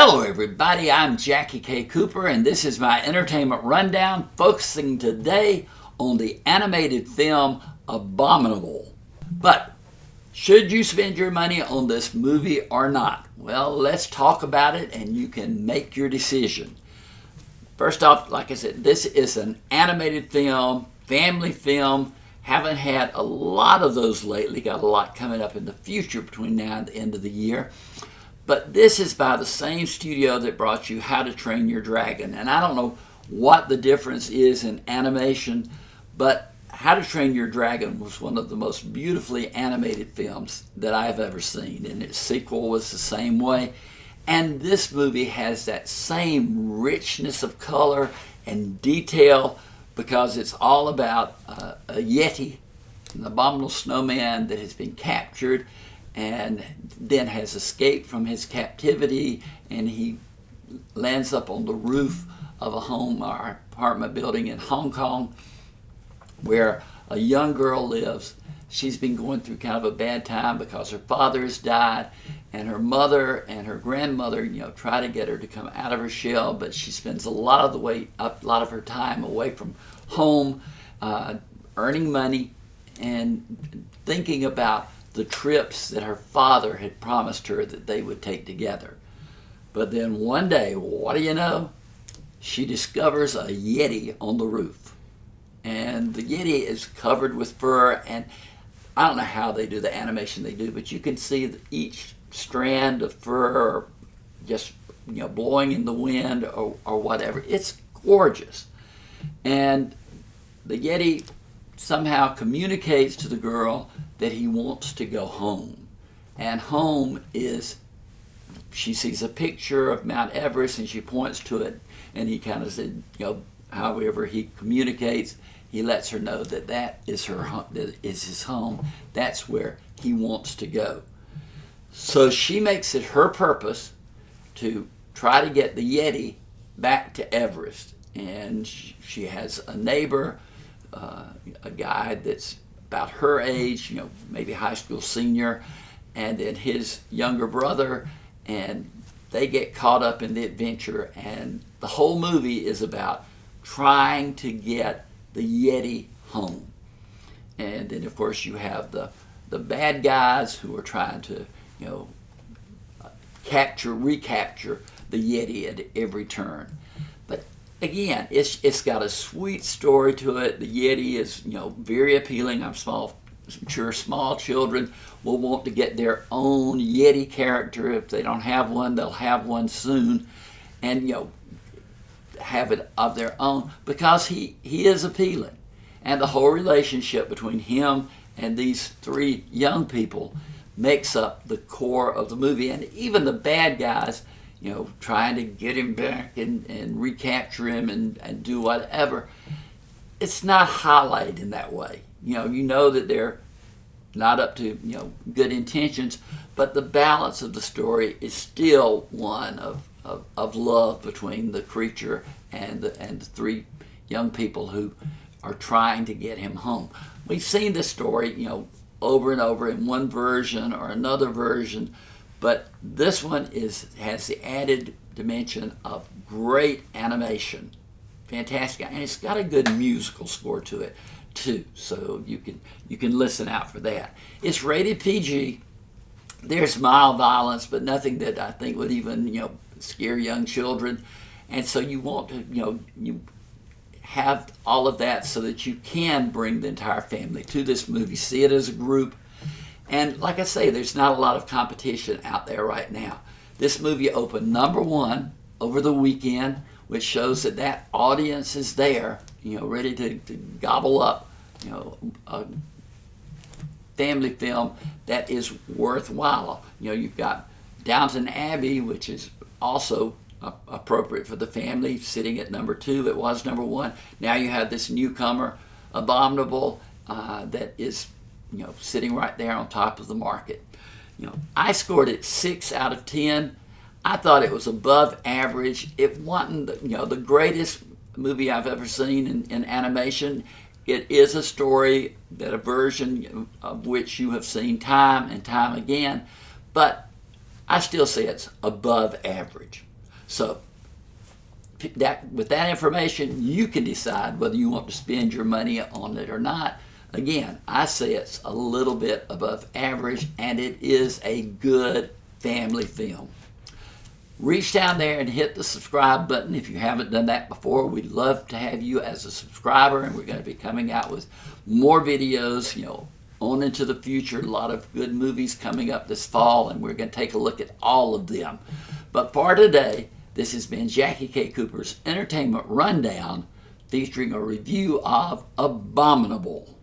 Hello everybody, I'm JackieKCooper and this is my entertainment rundown focusing today on the animated film Abominable. But should you spend your money on this movie or not? Well, let's talk about it and you can make your decision. First off, like I said, this is an animated film, family film. Haven't had a lot of those lately. Got a lot coming up in the future between now and the end of the year. But this is by the same studio that brought you How to Train Your Dragon. And I don't know what the difference is in animation, but How to Train Your Dragon was one of the most beautifully animated films that I've ever seen. And its sequel was the same way. And this movie has that same richness of color and detail because it's all about a Yeti, an abominable snowman that has been captured and then has escaped from his captivity, and he lands up on the roof of a home or apartment building in Hong Kong where a young girl lives. She's been going through kind of a bad time because her father has died, and her mother and her grandmother, try to get her to come out of her shell, but she spends a lot of her time away from home, earning money and thinking about the trips that her father had promised her that they would take together. But then one day, what do you know? She discovers a Yeti on the roof. And the Yeti is covered with fur, and I don't know how they do the animation they do, but you can see each strand of fur just blowing in the wind or whatever. It's gorgeous. And the Yeti somehow communicates to the girl that he wants to go home. And home is, she sees a picture of Mount Everest and she points to it, and he kind of said, however he communicates, he lets her know that that is his home. That's where he wants to go. So she makes it her purpose to try to get the Yeti back to Everest. And she has a neighbor, a guy that's about her age, maybe high school senior, and then his younger brother, and they get caught up in the adventure, and the whole movie is about trying to get the Yeti home. And then of course you have the bad guys who are trying to recapture the Yeti at every turn. But again, it's got a sweet story to it. The Yeti is very appealing. I'm sure small children will want to get their own Yeti character. If they don't have one, they'll have one soon, and have it of their own because he is appealing. And the whole relationship between him and these three young people makes up the core of the movie. And even the bad guys, trying to get him back and recapture him and do whatever, it's not highlighted in that way. You know that they're not up to good intentions, but the balance of the story is still one of love between the creature and the three young people who are trying to get him home. We've seen this story over and over in one version or another version, but this one has the added dimension of great animation, fantastic, and it's got a good musical score to it too. So you can listen out for that. It's rated PG. There's mild violence, but nothing that I think would even scare young children. And so you want to you have all of that so that you can bring the entire family to this movie, see it as a group. And like I say, there's not a lot of competition out there right now. This movie opened #1 over the weekend, which shows that audience is there, ready to gobble up, a family film that is worthwhile. You've got Downton Abbey, which is also appropriate for the family, sitting at #2. It was #1. Now you have this newcomer, Abominable, that is sitting right there on top of the market. I scored it 6 out of 10. I thought it was above average. It wasn't the greatest movie I've ever seen in animation. It is a story, that a version of which you have seen time and time again, but I still say it's above average. So with that information, you can decide whether you want to spend your money on it or not. Again, I say it's a little bit above average, and it is a good family film. Reach down there and hit the subscribe button if you haven't done that before. We'd love to have you as a subscriber, and we're going to be coming out with more videos, on into the future. A lot of good movies coming up this fall, and we're going to take a look at all of them. But for today, this has been Jackie K. Cooper's Entertainment Rundown, featuring a review of Abominable.